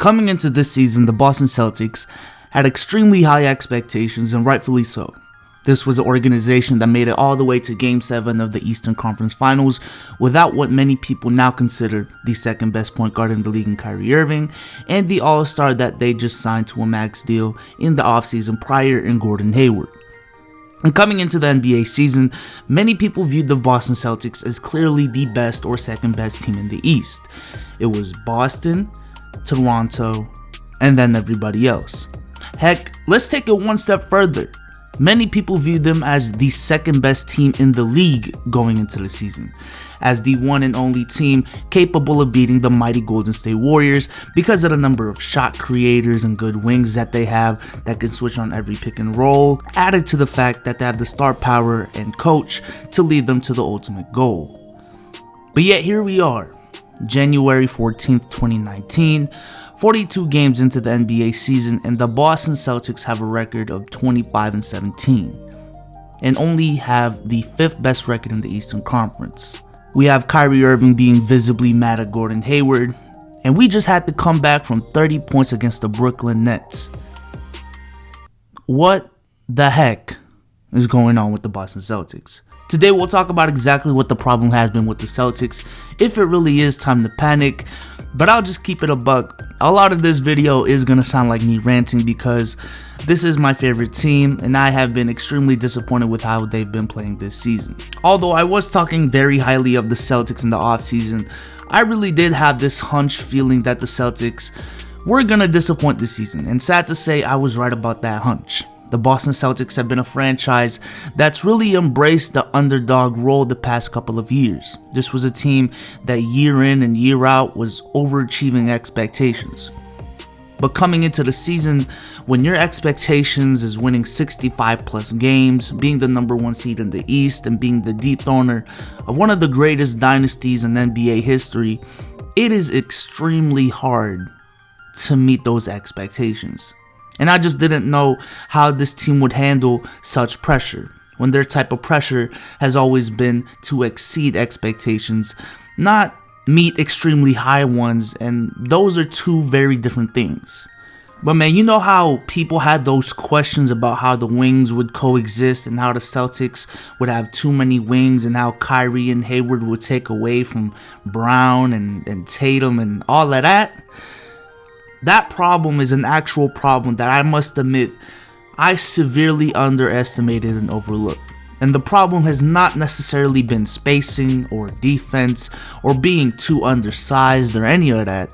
Coming into this season, the Boston Celtics had extremely high expectations, and rightfully so. This was an organization that made it all the way to Game 7 of the Eastern Conference Finals without what many people now consider the second best point guard in the league in Kyrie Irving, and the all-star that they just signed to a max deal in the offseason prior in Gordon Hayward. And coming into the NBA season, many people viewed the Boston Celtics as clearly the best or second best team in the East. It was Boston, Toronto, and then everybody else. Heck, let's take it one step further. Many people viewed them as the second best team in the league going into the season, as the one and only team capable of beating the mighty Golden State Warriors because of the number of shot creators and good wings that they have that can switch on every pick and roll, added to the fact that they have the star power and coach to lead them to the ultimate goal. But yet here we are, January 14th, 2019, 42 games into the NBA season, and the Boston Celtics have a record of 25-17 and only have the 5th best record in the Eastern Conference. We have Kyrie Irving being visibly mad at Gordon Hayward, and we just had to come back from 30 points against the Brooklyn Nets. What the heck is going on with the Boston Celtics? Today we'll talk about exactly what the problem has been with the Celtics, if it really is time to panic, but I'll just keep it a buck. A lot of this video is going to sound like me ranting because this is my favorite team and I have been extremely disappointed with how they've been playing this season. Although I was talking very highly of the Celtics in the offseason, I really did have this hunch feeling that the Celtics were going to disappoint this season, and sad to say I was right about that hunch. The Boston Celtics have been a franchise that's really embraced the underdog role the past couple of years. This was a team that year in and year out was overachieving expectations. But coming into the season, when your expectations is winning 65 plus games, being the number 1 seed in the East, and being the dethroner of one of the greatest dynasties in NBA history, it is extremely hard to meet those expectations. And I just didn't know how this team would handle such pressure, when their type of pressure has always been to exceed expectations, not meet extremely high ones, and those are two very different things. But man, you know how people had those questions about how the wings would coexist and how the Celtics would have too many wings and how Kyrie and Hayward would take away from Brown and Tatum and all of that? That problem is an actual problem that I must admit I severely underestimated and overlooked. And the problem has not necessarily been spacing or defense or being too undersized or any of that.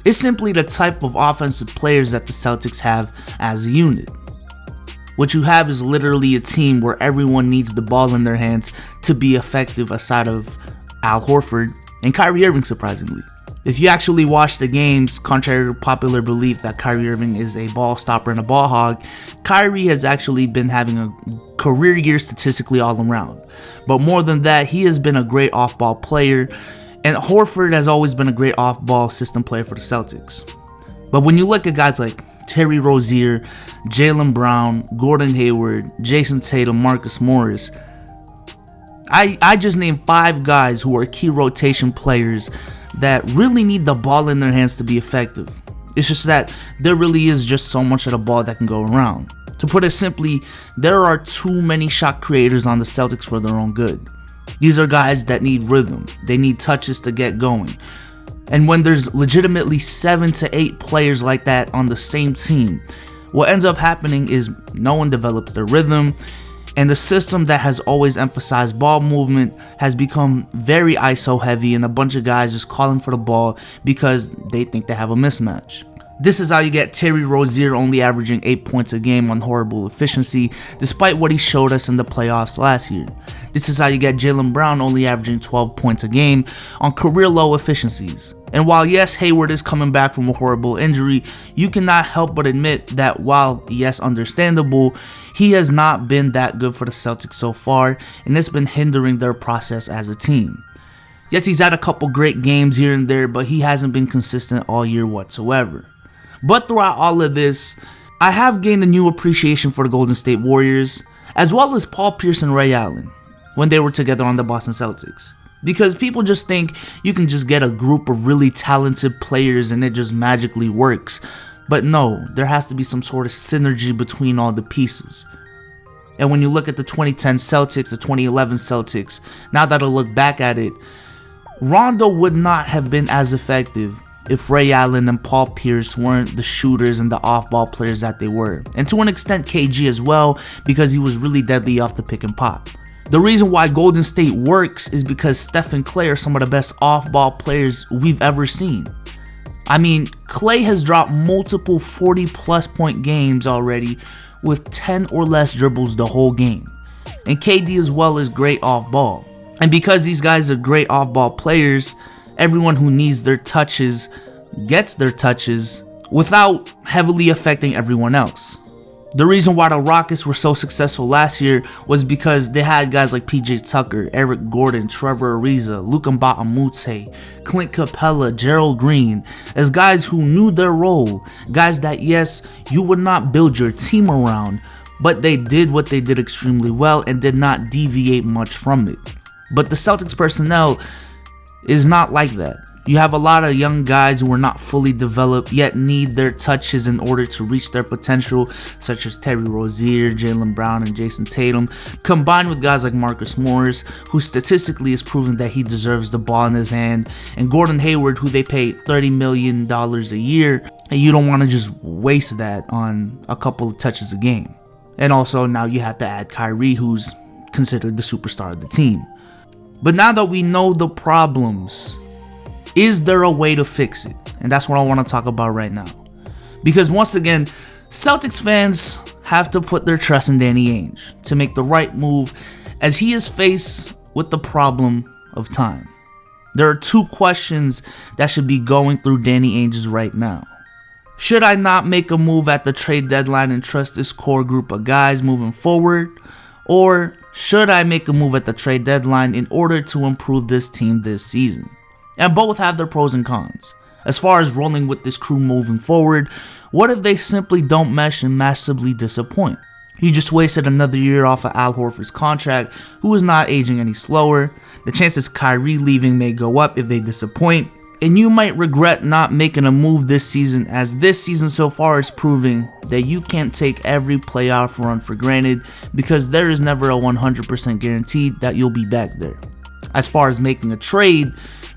It's simply the type of offensive players that the Celtics have as a unit. What you have is literally a team where everyone needs the ball in their hands to be effective aside of Al Horford and Kyrie Irving, surprisingly. If you actually watch the games, contrary to popular belief that Kyrie Irving is a ball stopper and a ball hog, Kyrie has actually been having a career year statistically all around. But more than that, he has been a great off-ball player, and Horford has always been a great off-ball system player for the Celtics. But when you look at guys like Terry Rozier, Jaylen Brown, Gordon Hayward, Jason Tatum, Marcus Morris, I just named 5 guys who are key rotation players that really need the ball in their hands to be effective. It's just that there really is just so much of the ball that can go around. To put it simply, there are too many shot creators on the Celtics for their own good. These are guys that need rhythm. They need touches to get going. And when there's legitimately 7 to 8 players like that on the same team, what ends up happening is no one develops their rhythm, and the system that has always emphasized ball movement has become very ISO heavy, and a bunch of guys just calling for the ball because they think they have a mismatch. This is how you get Terry Rozier only averaging 8 points a game on horrible efficiency, despite what he showed us in the playoffs last year. This is how you get Jaylen Brown only averaging 12 points a game on career low efficiencies. And while yes, Hayward is coming back from a horrible injury, you cannot help but admit that while yes, understandable, he has not been that good for the Celtics so far, and it's been hindering their process as a team. Yes, he's had a couple great games here and there, but he hasn't been consistent all year whatsoever. But throughout all of this, I have gained a new appreciation for the Golden State Warriors, as well as Paul Pierce and Ray Allen, when they were together on the Boston Celtics. Because people just think you can just get a group of really talented players and it just magically works. But no, there has to be some sort of synergy between all the pieces. And when you look at the 2010 Celtics, the 2011 Celtics, now that I look back at it, Rondo would not have been as effective if Ray Allen and Paul Pierce weren't the shooters and the off-ball players that they were. And to an extent KG as well, because he was really deadly off the pick and pop. The reason why Golden State works is because Steph and Klay are some of the best off-ball players we've ever seen. I mean, Klay has dropped multiple 40-plus point games already with 10 or less dribbles the whole game. And KD as well is great off-ball. And because these guys are great off-ball players, everyone who needs their touches gets their touches without heavily affecting everyone else. The reason why the Rockets were so successful last year was because they had guys like PJ Tucker, Eric Gordon, Trevor Ariza, Luka Mbamute, Clint Capella, Gerald Green, as guys who knew their role, guys that yes, you would not build your team around, but they did what they did extremely well and did not deviate much from it. But the Celtics personnel is not like that. You have a lot of young guys who are not fully developed yet need their touches in order to reach their potential, such as Terry Rozier, Jaylen Brown, and Jason Tatum, combined with guys like Marcus Morris, who statistically is proving that he deserves the ball in his hand, and Gordon Hayward, who they pay $30 million a year, and you don't want to just waste that on a couple of touches a game. And also now you have to add Kyrie, who's considered the superstar of the team. But now that we know the problems, is there a way to fix it? And that's what I want to talk about right now. Because once again, Celtics fans have to put their trust in Danny Ainge to make the right move as he is faced with the problem of time. There are two questions that should be going through Danny Ainge's right now. Should I not make a move at the trade deadline and trust this core group of guys moving forward? Or should I make a move at the trade deadline in order to improve this team this season? And both have their pros and cons. As far as rolling with this crew moving forward, what if they simply don't mesh and massively disappoint? You just wasted another year off of Al Horford's contract, who is not aging any slower. The chances Kyrie leaving may go up if they disappoint. And you might regret not making a move this season, as this season so far is proving that you can't take every playoff run for granted, because there is never a 100% guarantee that you'll be back there. As far as making a trade,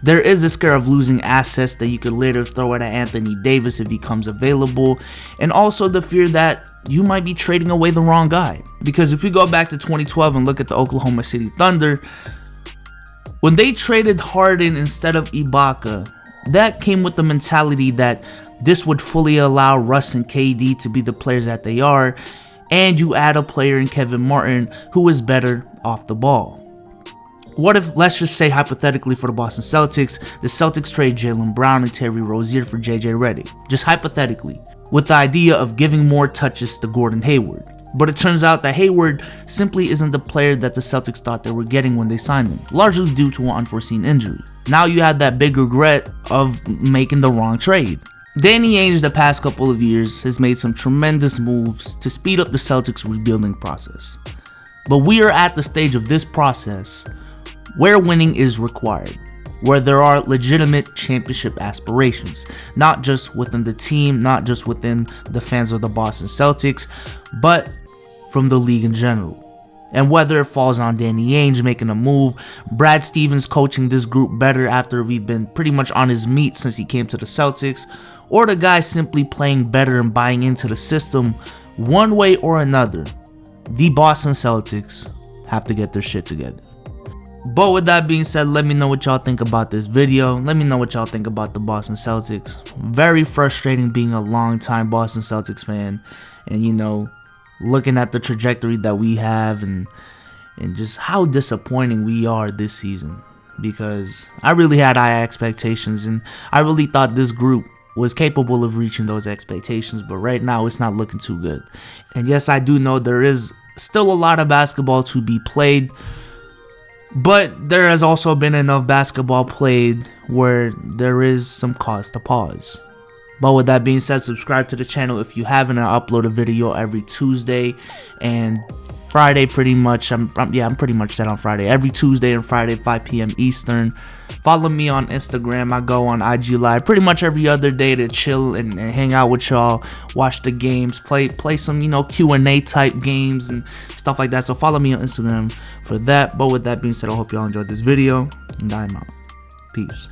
there is a scare of losing assets that you could later throw at Anthony Davis if he comes available, and also the fear that you might be trading away the wrong guy. Because if we go back to 2012 and look at the Oklahoma City Thunder, when they traded Harden instead of Ibaka, that came with the mentality that this would fully allow Russ and KD to be the players that they are, and you add a player in Kevin Martin who is better off the ball. What if, let's just say hypothetically for the Boston Celtics, the Celtics trade Jaylen Brown and Terry Rozier for JJ Redick, just hypothetically, with the idea of giving more touches to Gordon Hayward. But it turns out that Hayward simply isn't the player that the Celtics thought they were getting when they signed him, largely due to an unforeseen injury. Now you have that big regret of making the wrong trade. Danny Ainge the past couple of years has made some tremendous moves to speed up the Celtics rebuilding process. But we are at the stage of this process where winning is required, where there are legitimate championship aspirations, not just within the team, not just within the fans of the Boston Celtics, but from the league in general. And whether it falls on Danny Ainge making a move, Brad Stevens coaching this group better after we've been pretty much on his meat since he came to the Celtics, or the guys simply playing better and buying into the system, one way or another, the Boston Celtics have to get their shit together. But with that being said, let me know what y'all think about this video. Let me know what y'all think about the Boston Celtics. Very frustrating being a long-time Boston Celtics fan, and you know, looking at the trajectory that we have and just how disappointing we are this season. Because I really had high expectations and I really thought this group was capable of reaching those expectations, but right now it's not looking too good. And yes, I do know there is still a lot of basketball to be played, but there has also been enough basketball played where there is some cause to pause. But with that being said, subscribe to the channel if you haven't. I upload a video every Tuesday, and Friday pretty much. I'm pretty much set on Friday. Every Tuesday and Friday, 5 p.m. Eastern. Follow me on Instagram. I go on IG Live pretty much every other day to chill and hang out with y'all, watch the games, play some, Q&A type games and stuff like that. So follow me on Instagram for that. But with that being said, I hope y'all enjoyed this video, and I'm out. Peace.